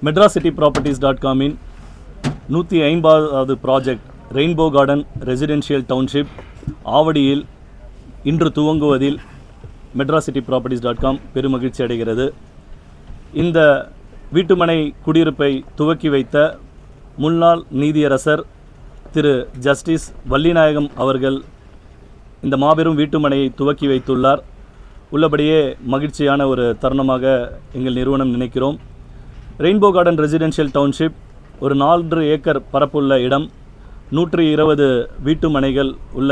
MadrasCityProperties.com in 150வது project rainbow garden residential township ஆவடியில் இன்று துவங்குவதில் MadrasCityProperties.com பெருமகிழ்ச்சி அடைகிறது. இந்த வீட்டுமனை குடியிருப்பை துவக்கி வைத்த முன்னாள் நீதியரசர் திரு ஜஸ்டிஸ் வள்ளிநாயகம் அவர்கள் இந்த மாபெரும் வீட்டுமனையை துவக்கி வைத்துள்ளார். உள்ளபடியே மகிழ்ச்சியான ஒரு தருணமாக எங்கள் நிறுவனம் நினைக்கிறோம். ரெயின்போ கார்டன் ரெசிடென்ஷியல் டவுன்ஷிப் ஒரு 4 ஏக்கர் பரப்புள்ள இடம், 120 வீட்டுமனைகள் உள்ள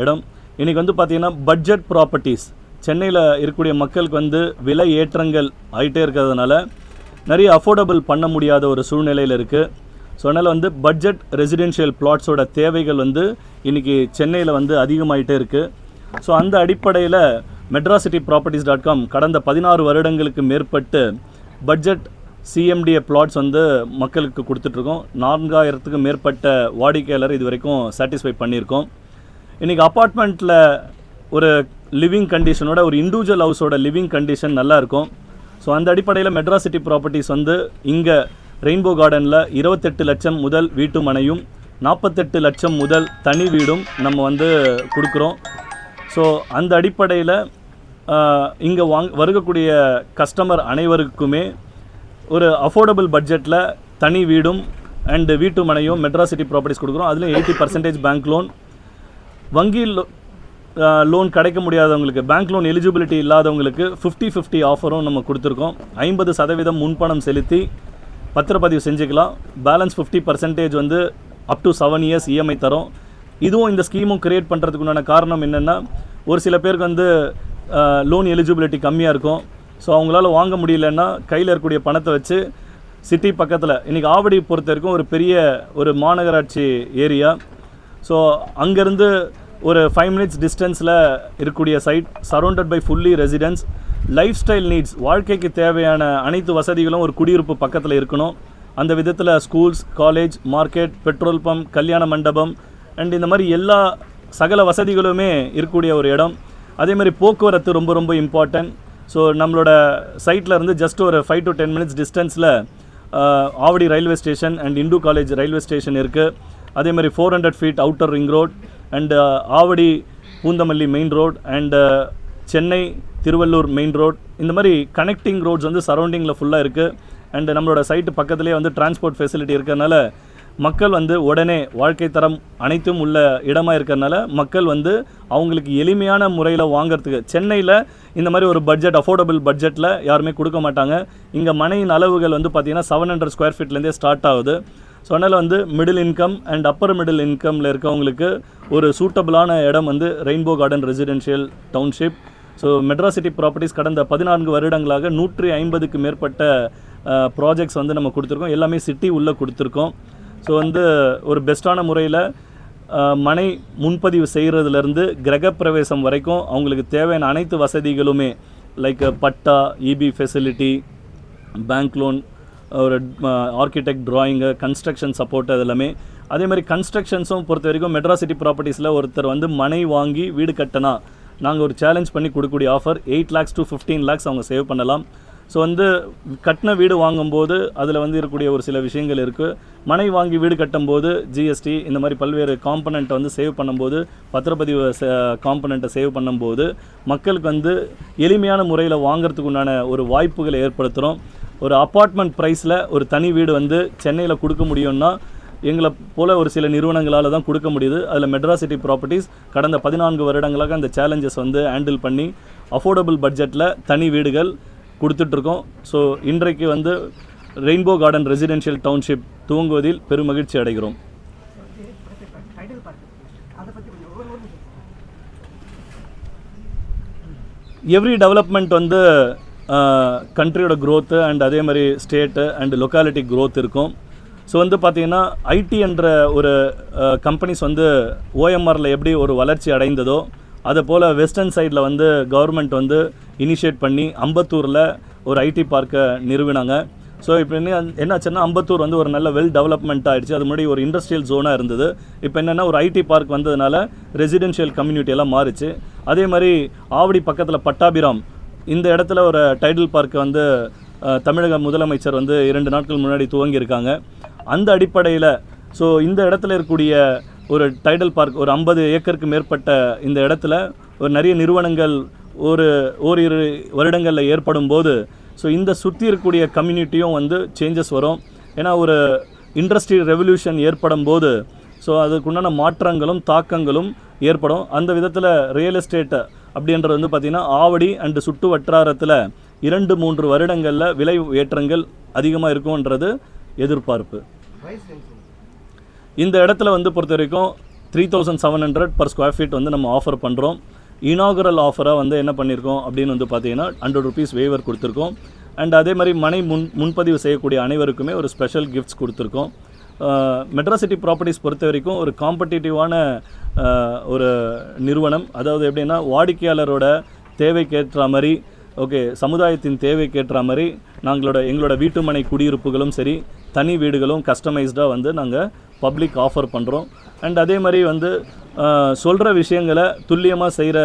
இடம். இன்றைக்கி பார்த்திங்கன்னா பட்ஜெட் ப்ராப்பர்ட்டிஸ் சென்னையில் இருக்கக்கூடிய மக்களுக்கு விலை ஏற்றங்கள் ஆகிட்டே இருக்கிறதுனால நிறைய அஃபோர்டபுள் பண்ண முடியாத ஒரு சூழ்நிலையில் இருக்குது. ஸோ அதனால் பட்ஜெட் ரெசிடென்ஷியல் பிளாட்ஸோட தேவைகள் இன்றைக்கி சென்னையில் அதிகமாகிட்டே இருக்குது. ஸோ அந்த அடிப்படையில் MadrasCityProperties.com கடந்த 16 வருடங்களுக்கு மேற்பட்டு பட்ஜெட் CMDA பிளாட்ஸ் மக்களுக்கு கொடுத்துட்ருக்கோம். 4000க்கும் மேற்பட்ட வாடிக்கையாளர் இது வரைக்கும் சாட்டிஸ்ஃபை பண்ணியிருக்கோம். இன்றைக்கி அப்பார்ட்மெண்ட்டில் ஒரு லிவிங் கண்டிஷனோட ஒரு இண்டிவிஜுவல் ஹவுஸோட லிவிங் கண்டிஷன் நல்லா இருக்கும். ஸோ அந்த அடிப்படையில் MadrasCity Properties இங்கே ரெயின்போ கார்டனில் 28 லட்சம் முதல் வீட்டு மனையும் 48 லட்சம் முதல் தனி வீடும் நம்ம கொடுக்குறோம். ஸோ அந்த அடிப்படையில் இங்கே வருகக்கூடிய கஸ்டமர் அனைவருக்குமே ஒரு அஃபோர்டபுள் பட்ஜெட்டில் தனி வீடும் அண்டு வீட்டு மனையும் MadrasCity Properties கொடுக்குறோம். அதுலேயும் 80% பேங்க் லோன், வங்கி லோன் கிடைக்க முடியாதவங்களுக்கு, பேங்க் லோன் எலிஜிபிலிட்டி இல்லாதவங்களுக்கு 50-50 ஆஃபரும் நம்ம கொடுத்துருக்கோம். 50% முன்பணம் செலுத்தி பத்திரப்பதிவு செஞ்சுக்கலாம். Balance 50% up to 7 years EMI தரோம். இதுவும் இந்த ஸ்கீமும் கிரியேட் பண்ணுறதுக்குண்டான காரணம் என்னென்னா, ஒரு சில பேருக்கு லோன் எலிஜிபிலிட்டி கம்மியாக இருக்கும். ஸோ அவங்களால வாங்க முடியலன்னா கையில் இருக்கக்கூடிய பணத்தை வச்சு சிட்டி பக்கத்தில், இன்றைக்கி ஆவடி பொறுத்த வரைக்கும் ஒரு பெரிய ஒரு மாநகராட்சி ஏரியா. ஸோ அங்கேருந்து ஒரு 5 மினிட்ஸ் டிஸ்டன்ஸில் இருக்கக்கூடிய site, surrounded by fully residence. Life style needs, வாழ்க்கைக்கு தேவையான அனைத்து வசதிகளும் ஒரு குடியிருப்பு பக்கத்தில் இருக்கணும். அந்த விதத்தில் schools, college, market, petrol pump, கல்யாண மண்டபம் அண்ட் இந்த மாதிரி எல்லா சகல வசதிகளுமே இருக்கக்கூடிய ஒரு இடம். அதேமாதிரி போக்குவரத்து ரொம்ப ரொம்ப இம்பார்ட்டன்ட். ஸோ நம்மளோட சைட்டில் இருந்து ஜஸ்ட் ஒரு 5 to 10 மினிட்ஸ் டிஸ்டன்ஸில் Avadi railway station and Hindu college railway station இருக்குது. அதேமாதிரி 400 feet outer ring road and Avadi Poonamallee main road and Chennai Tiruvallur main road, இந்த மாதிரி கனெக்டிங் ரோட்ஸ் சரௌண்டிங்கில் ஃபுல்லாக இருக்குது. அண்டு நம்மளோட சைட்டு பக்கத்துலேயே டிரான்ஸ்போர்ட் ஃபெசிலிட்டி இருக்கிறதுனால மக்கள் உடனே வாழ்க்கை தரம் அனைத்தும் உள்ள இடமாக இருக்கிறதுனால மக்கள் அவங்களுக்கு எளிமையான முறையில் வாங்கிறதுக்கு, சென்னையில் இந்த மாதிரி ஒரு பட்ஜெட் அஃபோர்டபுள் பட்ஜெட்டில் யாருமே கொடுக்க மாட்டாங்க. இங்கே மனையின் அளவுகள் பார்த்திங்கன்னா 700 ஸ்கொயர் ஃபீட்லேருந்தே ஸ்டார்ட் ஆகுது. ஸோ அதனால் middle income and upper middle இன்கமில் இருக்கவங்களுக்கு ஒரு சூட்டபிளான இடம் rainbow garden residential township. So MadrasCity Properties கடந்த 14 வருடங்களாக 150க்கு மேற்பட்ட ப்ராஜெக்ட்ஸ் நம்ம கொடுத்துருக்கோம். எல்லாமே சிட்டி உள்ளே கொடுத்துருக்கோம். ஸோ ஒரு பெஸ்ட்டான முறையில் மனை முன்பதிவு செய்கிறதுலேருந்து கிரகப்பிரவேசம் வரைக்கும் அவங்களுக்கு தேவையான அனைத்து வசதிகளுமே லைக் பட்டா, EB ஃபெசிலிட்டி, பேங்க் லோன், ஒரு ஆர்கிடெக்ட் ட்ராயிங்கு, கன்ஸ்ட்ரக்ஷன் சப்போர்ட், அது எல்லாமே. அதே மாதிரி கன்ஸ்ட்ரக்ஷன்ஸும் பொறுத்த வரைக்கும் MadrasCity Propertiesல ஒருத்தர் மனை வாங்கி வீடு கட்டினா நாங்கள் ஒரு சேலஞ்ச் பண்ணி கொடுக்கக்கூடிய ஆஃபர் 8 lakhs to 15 lakhs அவங்க சேவ் பண்ணலாம். ஸோ கட்டின வீடு வாங்கும்போது அதில் இருக்கக்கூடிய ஒரு சில விஷயங்கள் இருக்குது. மனை வாங்கி வீடு கட்டும்போது GST இந்த மாதிரி பல்வேறு காம்பனண்ட்டை சேவ் பண்ணும்போது, பத்திரப்பதிவு காம்பனண்ட்டை சேவ் பண்ணும்போது மக்களுக்கு எளிமையான முறையில் வாங்கிறதுக்கு உண்டான ஒரு வாய்ப்புகளை ஏற்படுத்துகிறோம். ஒரு அப்பார்ட்மெண்ட் ப்ரைஸில் ஒரு தனி வீடு சென்னையில் கொடுக்க முடியும்னா எங்களை போல் ஒரு சில நிறுவனங்களால் தான் கொடுக்க முடியுது. அதில் MadrasCity Properties கடந்த 14 வருடங்களாக அந்த சேலஞ்சஸ் ஹேண்டில் பண்ணி அஃபோர்டபுள் பட்ஜெட்டில் தனி வீடுகள் கொடுத்துட்ருக்கோம். ஸோ இன்றைக்கு ரெயின்போ கார்டன் ரெசிடென்ஷியல் டவுன்ஷிப் துவங்குவதில் பெருமகிழ்ச்சி அடைகிறோம். எவ்ரி டெவலப்மெண்ட் கண்ட்ரியோட க்ரோத்து அண்ட் அதே மாதிரி ஸ்டேட்டு அண்ட் லொக்காலிட்டி க்ரோத் இருக்கும். ஸோ பார்த்திங்கன்னா ஐடி என்ற ஒரு கம்பெனிஸ் OMRல எப்படி ஒரு வளர்ச்சி அடைந்ததோ அதை போல் வெஸ்டர்ன் சைடில் கவர்மெண்ட் இனிஷியேட் பண்ணி அம்பத்தூரில் ஒரு ஐடி பார்க்கை நிறுவினாங்க. ஸோ இப்போ என்னாச்சுன்னா அம்பத்தூர் ஒரு நல்ல வெல் டெவலப்மெண்ட் ஆகிடுச்சு. அது முன்னாடி ஒரு இண்டஸ்ட்ரியல் ஜோனாக இருந்தது. இப்போ என்னென்னா ஒரு ஐடி பார்க் வந்ததுனால ரெசிடென்ஷியல் கம்யூனிட்டியெல்லாம் மாறிச்சு. அதே மாதிரி ஆவடி பக்கத்தில் பட்டாபிராம் இந்த இடத்துல ஒரு டைடல் பார்க் தமிழக முதலமைச்சர் வந்து 2 நாட்கள் முன்னாடி துவங்கியிருக்காங்க. அந்த அடிப்படையில் ஸோ இந்த இடத்துல இருக்கக்கூடிய ஒரு டைடல் பார்க் ஒரு 50 ஏக்கருக்கு மேற்பட்ட இந்த இடத்துல ஒரு நிறைய நிறுவனங்கள் ஓரிரு வருடங்களில் ஏற்படும் போது ஸோ இந்த சுற்றி இருக்கக்கூடிய கம்யூனிட்டியும் வந்து சேஞ்சஸ் வரும். ஏன்னா ஒரு இண்டஸ்ட்ரி ரெவல்யூஷன் ஏற்படும் போது ஸோ அதுக்குண்டான மாற்றங்களும் தாக்கங்களும் ஏற்படும். அந்த விதத்தில் ரியல் எஸ்டேட் அப்படின்றது வந்து பார்த்திங்கன்னா ஆவடி அண்டு சுற்று வட்டாரத்தில் 2-3 வருடங்களில் விலை ஏற்றங்கள் அதிகமாக இருக்கும்ன்றது எதிர்பார்ப்பு. இந்த இடத்துல வந்து பொறுத்த வரைக்கும் 3700 per square feet வந்து நம்ம ஆஃபர் பண்ணுறோம். இனாகுரல் ஆஃபராக வந்து என்ன பண்ணியிருக்கோம் அப்படின்னு வந்து பார்த்தீங்கன்னா 100 rupees வேவர் கொடுத்துருக்கோம். அண்ட் அதே மாதிரி மனை முன்பதிவு செய்யக்கூடிய அனைவருக்குமே ஒரு ஸ்பெஷல் கிஃப்ட்ஸ் கொடுத்துருக்கோம். மெட்ராசிட்டி ப்ராப்பர்ட்டிஸ் பொறுத்த வரைக்கும் ஒரு காம்படிட்டிவான ஒரு நிறுவனம். அதாவது எப்படின்னா வாடிக்கையாளரோட தேவைக்கேற்ற மாதிரி சமுதாயத்தின் தேவைக்கேற்ற மாதிரி எங்களோட வீட்டுமனை குடியிருப்புகளும் சரி தனி வீடுகளும் கஸ்டமைஸ்டாக வந்து நாங்கள் பப்ளிக் ஆஃபர் பண்ணுறோம். அண்ட் அதே மாதிரி வந்து சொல்கிற விஷயங்களை துல்லியமாக செய்கிற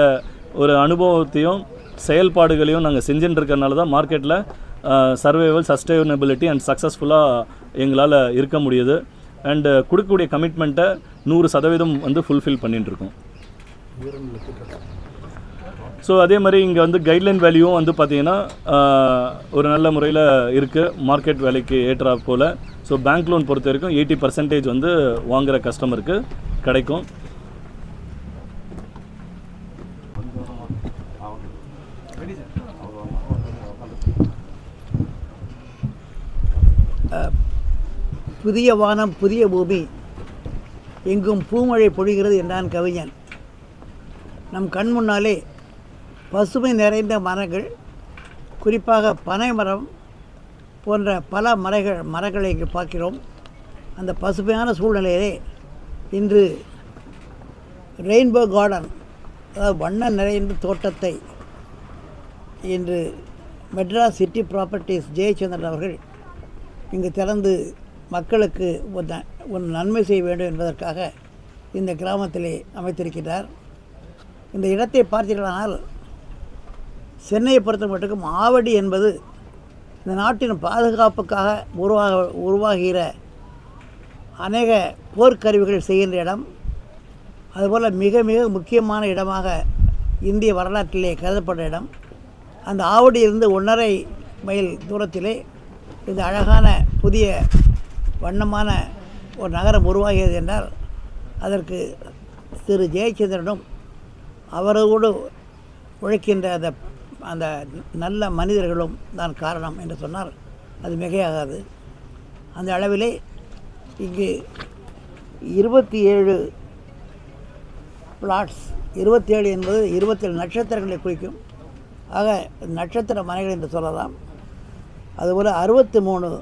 ஒரு அனுபவத்தையும் செயல்பாடுகளையும் நாங்கள் செஞ்சுட்டு இருக்கிறனால தான் மார்க்கெட்டில் சர்வைவல் சஸ்டைனபிலிட்டி அண்ட் சக்ஸஸ்ஃபுல்லாக எங்களால் இருக்க முடியுது. அண்டு கொடுக்கக்கூடிய கமிட்மெண்ட்டை 100% வந்து ஃபுல்ஃபில் பண்ணிட்டுருக்கோம். ஸோ அதே மாதிரி இங்கே வந்து கைட்லைன் வேல்யூவும் வந்து பார்த்திங்கன்னா ஒரு நல்ல முறையில் இருக்குது மார்க்கெட் வேலைக்கு ஏற்றா போல். ஸோ பேங்க் லோன் பொறுத்த வரைக்கும் 80% வந்து வாங்குகிற கஸ்டமருக்கு கிடைக்கும். புதிய வானம் புதிய பூமி எங்கும் பூமழை பொழிகிறது என்றான் கவிஞன். நம் கண் முன்னாலே பசுமை நிறைந்த மரங்கள், குறிப்பாக பனை மரம் போன்ற பல மரங்களை இங்கு பார்க்கிறோம். அந்த பசுமையான சூழ்நிலையிலே இன்று ரெயின்போ கார்டன், அதாவது வண்ண நிறைந்த தோட்டத்தை இன்று மெட்ராஸ் சிட்டி ப்ராப்பர்ட்டிஸ் ஜெயச்சந்திரன் அவர்கள் இங்கு திறந்து மக்களுக்கு ஒரு நன்மை செய்ய வேண்டும் என்பதற்காக இந்த கிராமத்திலே அமைத்திருக்கிறார். இந்த இடத்தை பார்த்தீர்களானால் சென்னையை பொறுத்த மட்டுக்கும் ஆவடி என்பது இந்த நாட்டின் பாதுகாப்புக்காக உருவாகிற அநேக போர்க்கருவிகள் செய்கின்ற இடம். அதுபோல் மிக மிக முக்கியமான இடமாக இந்திய வரலாற்றிலே கருதப்பட்ட இடம். அந்த ஆவடியிலிருந்து 1.5 மைல் தூரத்திலே இந்த அழகான புதிய வண்ணமான ஒரு நகரம் உருவாகியது என்றால் அதற்கு திரு ஜெயச்சந்திரனும் அவரோடு உழைக்கின்ற அந்த நல்ல மனிதர்களும் தான் காரணம் என்று சொன்னால் அது மிகையாகாது. அந்த அளவிலே இங்கு 27 பிளாட்ஸ், 27 என்பது 27 நட்சத்திரங்களை குறிக்கும். ஆக நட்சத்திர மனைகள் என்று சொல்லலாம். அதுபோல் 63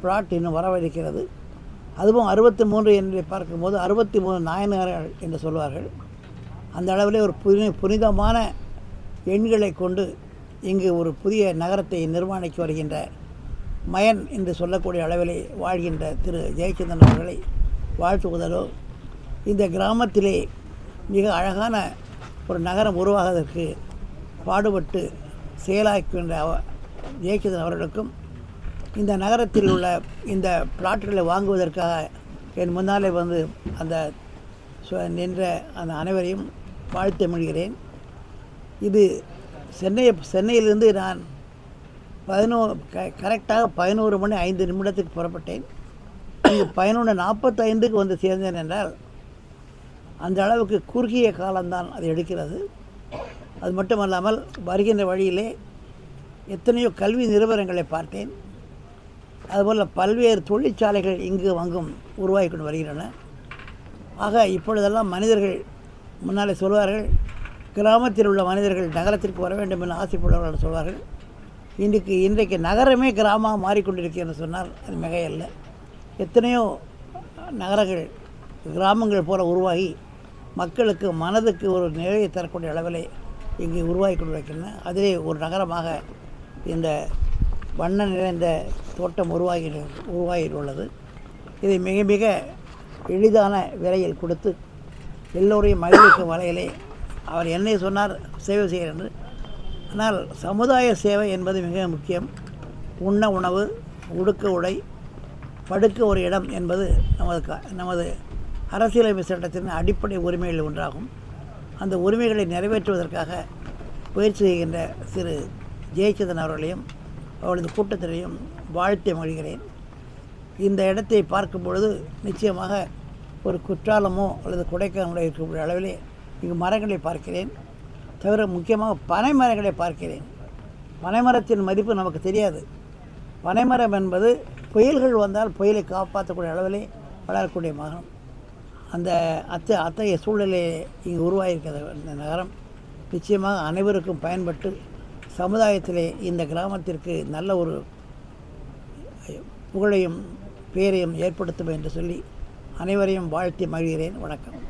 பிளாட் இன்னும் வரவிருக்கிறது. அதுவும் 63 என்று பார்க்கும்போது 63 நாயனார்கள் என்று சொல்வார்கள். அந்த அளவிலே ஒரு புனிதமான எண்களை கொண்டு இங்கு ஒரு புதிய நகரத்தை நிர்மாணிக்க வருகின்ற மயன் என்று சொல்லக்கூடிய அளவிலே வாழ்கின்ற திரு ஜெயச்சந்திரன் அவர்களை வாழ்த்துவதோ, இந்த கிராமத்திலே மிக அழகான ஒரு நகரம் உருவாகுவதற்கு பாடுபட்டு செயலாக்குகின்ற ஜெயச்சந்திரன் அவர்களுக்கும் இந்த நகரத்தில் உள்ள இந்த பிளாட்டுகளை வாங்குவதற்காக என் முன்னாலே வந்து அந்த நின்ற அந்த அனைவரையும் வாழ்த்து மொழிகிறேன். இது சென்னையிலிருந்து நான் கரெக்டாக 11 மணி 5 நிமிடத்துக்கு புறப்பட்டேன். இங்கு 11:45க்கு வந்து சேர்ந்தேன் என்றால் அந்த அளவுக்கு குறுகிய காலம்தான் அது எடுக்கிறது. அது மட்டுமல்லாமல் வருகின்ற வழியிலே எத்தனையோ கல்வி நிறுவனங்களை பார்த்தேன். அதுபோல் பல்வேறு தொழிற்சாலைகள் இங்கு அங்கும் உருவாகி கொண்டு வருகின்றன. ஆக இப்பொழுதெல்லாம் மனிதர்கள் முன்னாலே சொல்வார்கள், கிராமத்தில் உள்ள மனிதர்கள் நகரத்திற்கு வர வேண்டும் என்று ஆசைப்படுவார்கள் சொல்வார்கள். இன்றைக்கு நகரமே கிராமமாக மாறிக்கொண்டிருக்கிறது என்று சொன்னால் அது மிகையல்ல. எத்தனையோ நகரங்கள் கிராமங்கள் போல உருவாகி மக்களுக்கு மனதுக்கு ஒரு நிலையை தரக்கூடிய அளவிலே இங்கு உருவாகி கொண்டிருக்கின்றன. அதிலே ஒரு நகரமாக இந்த வண்ண நிறைந்த தோட்டம் உருவாகியுள்ளது. இதை மிக மிக எளிதான விலையில் கொடுத்து எல்லோரையும் மகிழ்விக்கும் வகையிலே அவர் என்னை சொன்னார் சேவை செய்கிறார் என்று. ஆனால் சமுதாய சேவை என்பது மிக முக்கியம். உண்ண உணவு, உடுக்க உடை, படுக்க ஒரு இடம் என்பது நமது அரசியலமைப்பு சட்டத்தின் அடிப்படை உரிமைகளில் ஒன்றாகும். அந்த உரிமைகளை நிறைவேற்றுவதற்காக முயற்சி செய்கின்ற திரு ஜெயச்சந்திரன் அவர்களையும் அவரது கூட்டத்திலையும் வாழ்த்தி மகிழ்கிறேன். இந்த இடத்தை பார்க்கும் பொழுது நிச்சயமாக ஒரு குற்றாலமோ அல்லது கொடைக்கானலோ இருக்கக்கூடிய அளவிலே இங்கு மரங்களை பார்க்கிறேன். தவிர முக்கியமாக பனை மரங்களை பார்க்கிறேன். பனைமரத்தின் மதிப்பு நமக்கு தெரியாது. பனைமரம் என்பது புயல்கள் வந்தால் புயலை காப்பாற்றக்கூடிய அளவிலே வளரக்கூடிய மரம். அந்த அத்தகைய சூழலே இங்கு உருவாகியிருக்கிற இந்த நகரம் நிச்சயமாக அனைவருக்கும் பயன்பட்டு சமுதாயத்திலே இந்த கிராமத்திற்கு நல்ல ஒரு புகழையும் பேரையும் ஏற்படுத்தும் என்று சொல்லி அனைவரையும் வாழ்த்தி மகிழ்கிறேன். வணக்கம்.